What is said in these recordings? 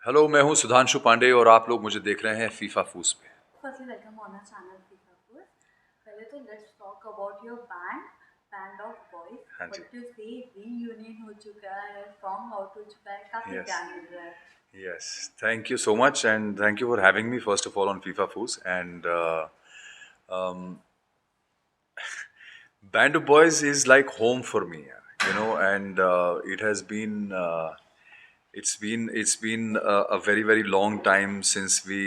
Hello, मैं हूँ सुधांशु पांडे और आप लोग मुझे देख रहे हैं फीफा फूस पे। Firstly, welcome on our channel FIFA First. पहले तो let's talk about your band of boys. हाँ जी। What to say, reunion हो चुका है, song out हो चुका है, काफी यस। प्यार मिल रहा है. Yes. Thank you so much and thank you for having me first of all on FIFA फूस and Band of Boys is like home for me, and it has been it's been a very very long time since we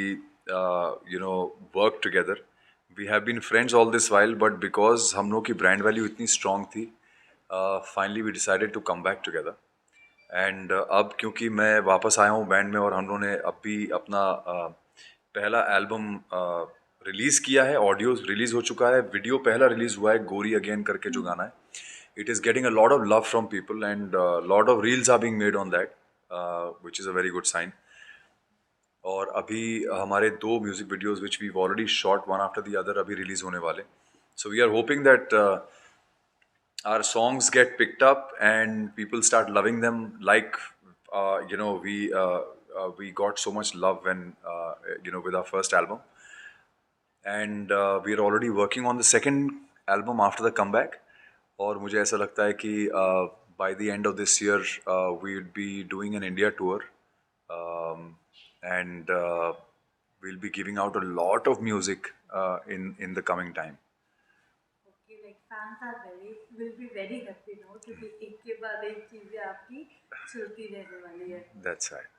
worked together. We have been friends all this while, but because हम लोग की brand value इतनी strong थी, finally we decided to come back together. And अब क्योंकि मैं वापस आया हूँ बैंड में और हम लोगों ने अब भी अपना पहला एल्बम रिलीज़ किया है, ऑडियो रिलीज़ हो चुका है, वीडियो पहला रिलीज़ हुआ है गोरी अगेन करके जो गाना है. It is getting a lot of love from people and lot of reels are being made on that, which is a very good sign. और अभी हमारे दो music videos which we already shot one after the other अभी release होने वाले. So we are hoping that our songs get picked up and people start loving them like we got so much love when with our first album, and we are already working on the second album after the comeback. और मुझे ऐसा लगता है कि by the end of this year we would be doing an India tour, and we'll be giving out a lot of music in the coming time. Okay, like fans are will be very happy now क्योंकि एक के बाद एक चीजें आपकी चलती रहने वाली है. That's right.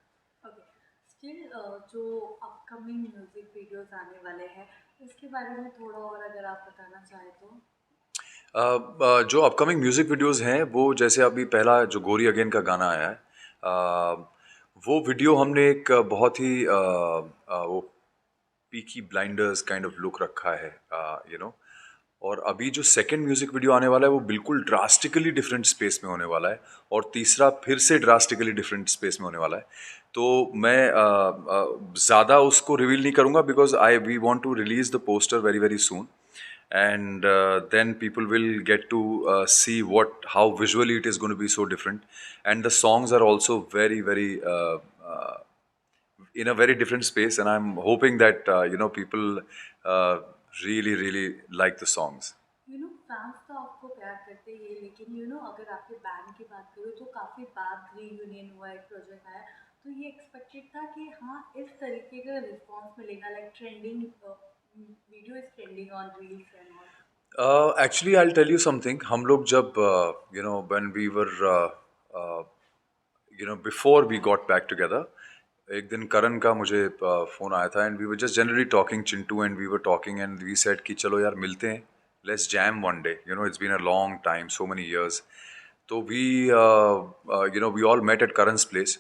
Okay, still जो upcoming music videos आने वाले हैं उसके बारे में थोड़ा और अगर आप बताना चाहें तो. जो अपकमिंग म्यूज़िक वीडियोस हैं वो जैसे अभी पहला जो गोरी अगेन का गाना आया है, वो वीडियो हमने एक बहुत ही वो Peaky blinders kind of look रखा है, और अभी जो सेकंड म्यूज़िक वीडियो आने वाला है वो बिल्कुल ड्रास्टिकली डिफरेंट स्पेस में होने वाला है, और तीसरा फिर से ड्रास्टिकली डिफरेंट स्पेस में होने वाला है. तो मैं ज़्यादा उसको रिवील नहीं करूँगा because we want to release the poster very very soon, and then people will get to see how visually it is going to be so different, and the songs are also very very in a very different space, and I'm hoping that people uh, really really like the songs. Fans तो आपको प्यार करते ही है लेकिन अगर आपके band की बात करूँ तो काफ़ी बाद रीयूनियन हुआ, एक प्रोजेक्ट आया तो ये एक्सपेक्टेड था कि हाँ इस तरीके का रिस्पॉन्स मिलेगा, like trending video is trending on reels and all. Actually, I'll tell you something. हम लोग जब when we were uh, before we got back together, एक दिन करण का मुझे फ़ोन आया था, and we were just generally talking Chintu, and we were talking and we said कि चलो यार मिलते हैं, let's jam one day, it's been a long time, so many years. तो we we all met at Karan's place,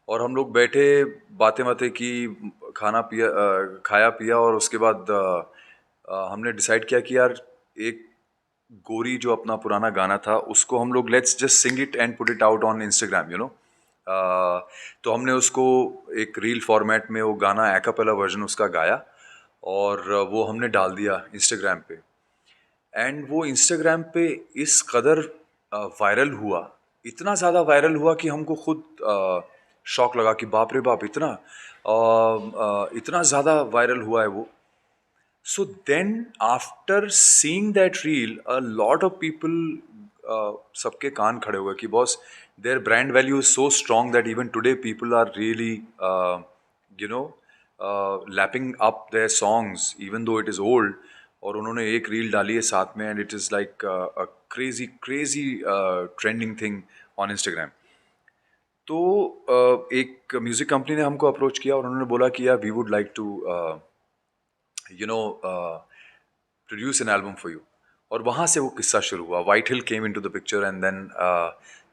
और हम लोग बैठे, बातें बातें की, खाया पिया, और उसके बाद हमने डिसाइड किया कि यार एक गोरी जो अपना पुराना गाना था उसको हम लोग let's just sing it and put it out on Instagram, तो हमने उसको एक रील फॉर्मेट में वो गाना एक्apella वर्जन उसका गाया, और वो हमने डाल दिया इंस्टाग्राम पे. एंड वो इंस्टाग्राम पे इस कदर वायरल हुआ, इतना ज़्यादा वायरल हुआ कि हमको खुद शॉक लगा कि बाप रे बाप, इतना ज़्यादा वायरल हुआ है वो. So then, after seeing that reel, a lot of people, सबके कान खड़े हुए कि boss, their brand value is so strong that even today people are really, you know, lapping up their songs even though it is old. और उन्होंने एक reel डाली है साथ में, and it is like a crazy crazy trending thing on Instagram. तो एक music company ने हमको अप्रोच किया और उन्होंने बोला कि यार we would like to produce an album for you. और वहाँ से वो किस्सा शुरू हुआ. White Hill came into the picture, and then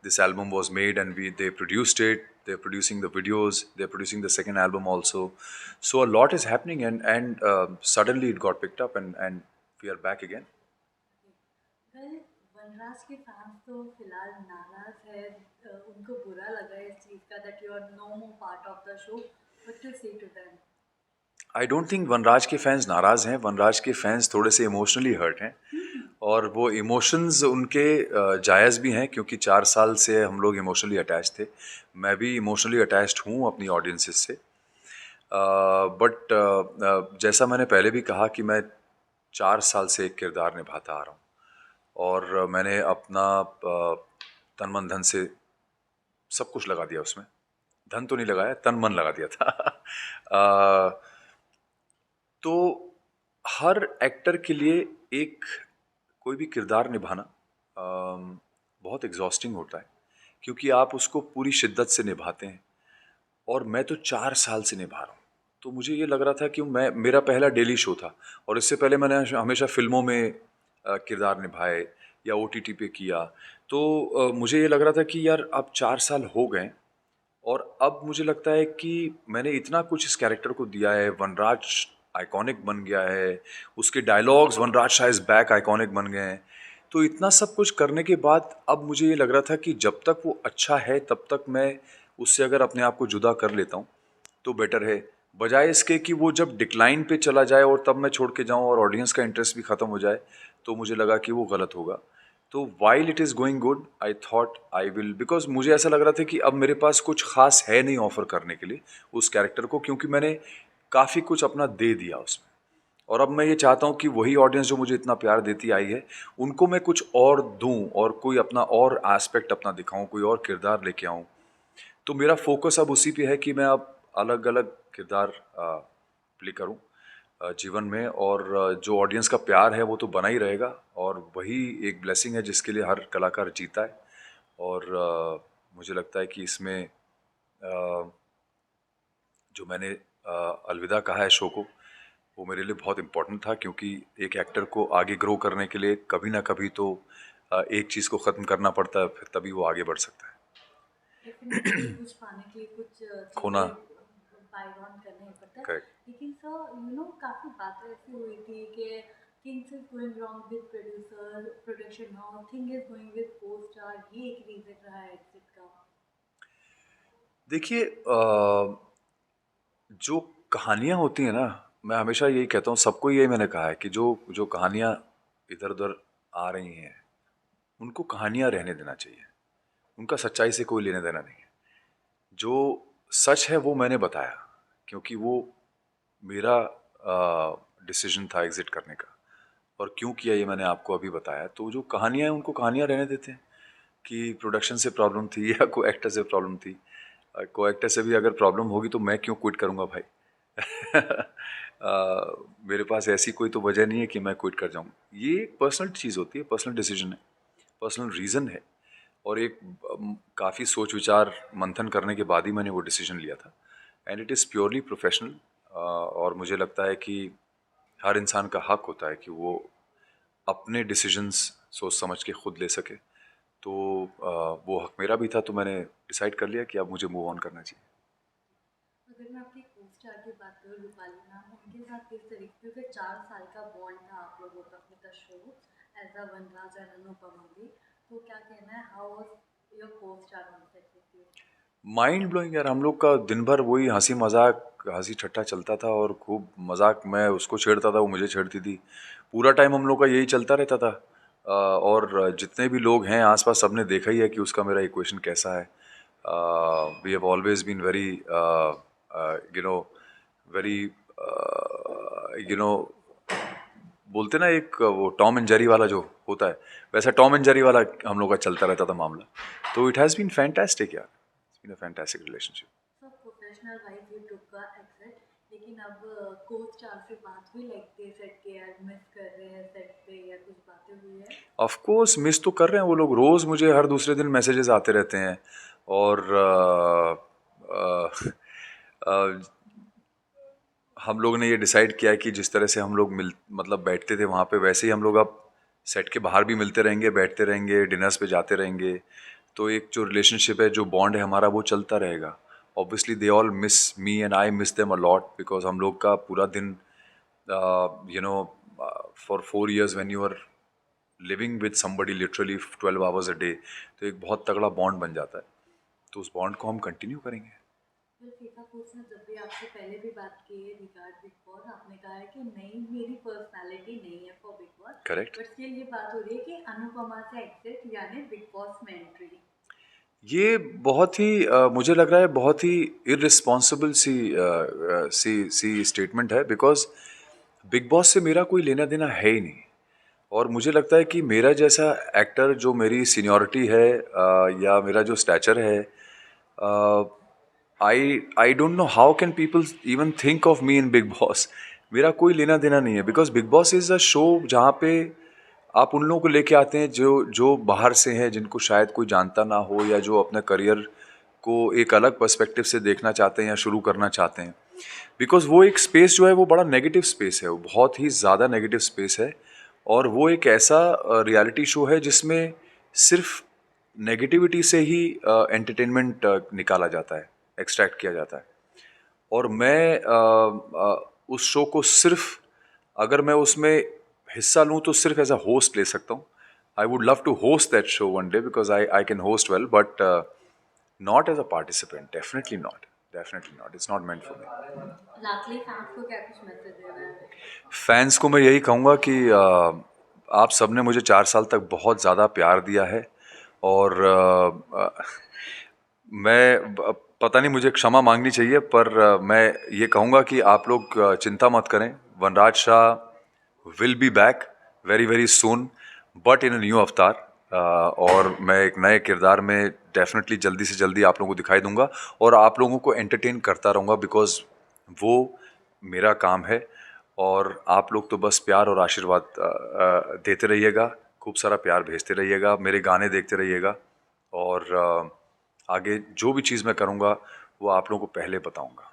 this album was made, and they produced it, they are producing the videos, they are producing the second album also. So a lot is happening, and suddenly it got picked up, and we are back again. Well, Vanraj के fans तो फिलहाल नाराज है, उनको बुरा लगा है इस चीज़ का that you are no more part of the show. What to say to them? I don't think Vanraj के फैंस नाराज़ हैं. वनराज के फैंस थोड़े से इमोशनली हर्ट हैं. और वो इमोशंस उनके जायज़ भी हैं, क्योंकि 4 साल से हम लोग इमोशनली अटैच थे। मैं भी इमोशनली अटैच्ड हूँ अपनी ऑडियंसेस से। बट जैसा मैंने पहले भी कहा कि मैं 4 साल से एक किरदार निभाता आ रहा हूँ, और मैंने अपना तन मन धन से सब कुछ लगा दिया उसमें। धन तो नहीं लगाया, तन मन लगा दिया था। अ, तो हर एक्टर के लिए एक कोई भी किरदार निभाना बहुत एग्जॉस्टिंग होता है, क्योंकि आप उसको पूरी शिद्दत से निभाते हैं। और मैं तो 4 साल से निभा रहा हूँ। तो मुझे ये लग रहा था कि मैं मेरा पहला डेली शो था, और इससे पहले मैंने हमेशा फिल्मों में किरदार निभाए या ओटीटी पे किया। तो मुझे ये लग रहा था कि यार अब 4 साल हो गए, और अब मुझे लगता है कि मैंने इतना कुछ इस कैरेक्टर को दिया है। वनराज आइकॉनिक बन गया है, उसके dialogues Vanraj Shah is back iconic बन गए हैं। तो इतना सब कुछ करने के बाद अब मुझे ये लग रहा था कि जब तक वो अच्छा है तब तक मैं उससे अगर अपने आप को जुदा कर लेता हूँ तो बेटर है, बजाय इसके कि वो जब डिक्लाइन पे चला जाए और तब मैं छोड़ के जाऊँ और ऑडियंस का इंटरेस्ट भी ख़त्म हो जाए। तो मुझे लगा कि वो गलत होगा। तो while it is going good I thought I will, because मुझे ऐसा लग रहा था कि अब मेरे पास कुछ खास है नहीं ऑफर करने के लिए उस कैरेक्टर को, क्योंकि मैंने काफ़ी कुछ अपना दे दिया उसमें। और अब मैं ये चाहता हूँ कि वही ऑडियंस जो मुझे इतना प्यार देती आई है उनको मैं कुछ और दूं, और कोई अपना और एस्पेक्ट अपना दिखाऊं, कोई और किरदार लेके आऊं। तो मेरा फोकस अब उसी पे है कि मैं अब अलग अलग किरदार प्ले करूं जीवन में। और जो ऑडियंस का प्यार है वो तो बना ही रहेगा, और वही एक ब्लेसिंग है जिसके लिए हर कलाकार जीता है। और मुझे लगता है कि इसमें जो मैंने अलविदा कहा है शो को, वो मेरे लिए बहुत इम्पोर्टेंट था, क्योंकि एक एक्टर को आगे ग्रो करने के लिए कभी ना कभी तो एक चीज़ को ख़त्म करना पड़ता है, फिर तभी वो आगे बढ़ सकता है। डेफिनेटली कुछ पाने के लिए कुछ खोना। चीज़ें बाय ऑन करना ही पड़ता है। करेक्ट। लेकिन सर काफ़ी बातें ऐसी हुई थी कि things is going wrong with producer production house, thing is going with को स्टार, ये एक रीज़न रहा है एग्जिट का। देखिए जो कहानियाँ होती हैं ना, मैं हमेशा यही कहता हूँ, सबको यही मैंने कहा है कि जो जो कहानियाँ इधर उधर आ रही हैं उनको कहानियाँ रहने देना चाहिए। उनका सच्चाई से कोई लेना देना नहीं है। जो सच है वो मैंने बताया, क्योंकि वो मेरा डिसीजन था एग्ज़िट करने का। और क्यों किया ये मैंने आपको अभी बताया। तो जो कहानियाँ हैं उनको कहानियाँ रहने देते हैं, कि प्रोडक्शन से प्रॉब्लम थी या को एक्टर से प्रॉब्लम थी। को एक्टर से भी अगर प्रॉब्लम होगी तो मैं क्यों क्विट करूँगा भाई। मेरे पास ऐसी कोई तो वजह नहीं है कि मैं क्विट कर जाऊँ। ये एक पर्सनल चीज़ होती है, पर्सनल डिसीजन है, पर्सनल रीज़न है। और एक काफ़ी सोच विचार मंथन करने के बाद ही मैंने वो डिसीजन लिया था। And it is purely professional. और मुझे लगता है कि हर इंसान का हक होता है कि वो अपने डिसीजंस सोच समझ के खुद ले सके। तो वो हक मेरा भी था, तो मैंने डिसाइड कर लिया कि अब मुझे मूव ऑन करना चाहिए। अगर मैं आपकी को स्टार की बात करूँ रूपाली मैम, उनके साथ किस तरीके से 4 साल का बॉन्ड था आप लोगों का with the show as a Vanraj and Anupama भी, तो क्या कहना है, how was your costar on set with you? Mind blowing यार, हम लोग का दिन भर वही हंसी मजाक हंसी ठट्ठा चलता था, और खूब मजाक, मैं उसको छेड़ता था वो मुझे छेड़ती थी। पूरा टाइम हम लोग का यही चलता रहता था। और जितने भी लोग हैं आसपास सबने देखा ही है कि उसका मेरा इक्वेशन कैसा है। We have always been very you know very you know बोलते ना, एक वो टॉम एंड जेरी वाला जो होता है, वैसा टॉम एंड जेरी वाला हम लोग का चलता रहता था मामला। तो इट हैज़ बीन फैंटास्टिक यार, it's been a fantastic relationship. So professional wise you took का एक्सेट, लेकिन अब को स्टार से बात हुई लाइक दे सेट के यार मिस कर रहे हैं सेट पे, या कुछ बातें हुई है? ऑफ कोर्स मिस तो कर रहे हैं वो लोग, रोज़ मुझे हर दूसरे दिन मैसेजेस आते रहते हैं। और अ, हम लोग ने ये डिसाइड किया है कि जिस तरह से हम लोग मिल मतलब बैठते थे वहाँ पे, वैसे ही हम लोग अब सेट के बाहर भी मिलते रहेंगे, बैठते रहेंगे, डिनर्स पे जाते रहेंगे। तो एक जो रिलेशनशिप है, जो बॉन्ड है हमारा, वो चलता रहेगा। Obviously they all miss me and I miss them a lot, because हम लोग का पूरा दिन you know for 4 years when you are living with somebody literally 12 hours a day, तो एक बहुत तगड़ा बॉन्ड बन जाता है। तो उस बॉन्ड को हम कंटिन्यू करेंगे। फिर फीफा कोच ने जब भी आपसे पहले भी बात की है रिगार्ड बिग बॉस, आपने कहा है कि नहीं मेरी पर्सनालिटी नहीं है for big boss, correct. But still ये बात हो रही है कि अनुपमा से एग्जिट यानी बिग बॉस में एंट्री। ये बहुत ही मुझे लग रहा है बहुत ही इररिस्पॉन्सिबल सी स्टेटमेंट है, बिकॉज बिग बॉस से मेरा कोई लेना देना है ही नहीं। और मुझे लगता है कि मेरा जैसा एक्टर, जो मेरी सीनियरिटी है या मेरा जो स्टैचर है, I don't know how can people even think of me in big boss. मेरा कोई लेना देना नहीं है, because big boss is a show जहाँ पे आप उन लोगों को लेके आते हैं जो जो बाहर से हैं, जिनको शायद कोई जानता ना हो, या जो अपने करियर को एक अलग पर्सपेक्टिव से देखना चाहते हैं या शुरू करना चाहते हैं। बिकॉज वो एक स्पेस जो है वो बड़ा नेगेटिव स्पेस है, वो बहुत ही ज़्यादा नेगेटिव स्पेस है। और वो एक ऐसा रियलिटी शो है जिसमें सिर्फ नेगेटिविटी से ही एंटरटेनमेंट निकाला जाता है, एक्सट्रैक्ट किया जाता है। और मैं उस शो को सिर्फ, अगर मैं उसमें हिस्सा लूँ तो सिर्फ एज अ होस्ट ले सकता हूँ। I would love to host that show one day, because I can host well, but not as a participant, definitely not, it's not meant for me. Lastly fans को क्या कुछ message देना है? Fans को मैं यही कहूँगा कि आप सबने मुझे 4 साल तक बहुत ज़्यादा प्यार दिया है। और पता नहीं मुझे क्षमा मांगनी चाहिए, पर मैं ये कहूँगा कि आप लोग चिंता मत करें। Vanraj Shah will be back very very soon, but in a new avatar. और मैं एक नए किरदार में डेफिनेटली जल्दी से जल्दी आप लोगों को दिखाई दूंगा, और आप लोगों को एंटरटेन करता रहूँगा, बिकॉज वो मेरा काम है। और आप लोग तो बस प्यार और आशीर्वाद देते रहिएगा, खूब सारा प्यार भेजते रहिएगा, मेरे गाने देखते रहिएगा। और आगे जो भी चीज़ मैं करूँगा वो आप लोगों को पहले बताऊँगा।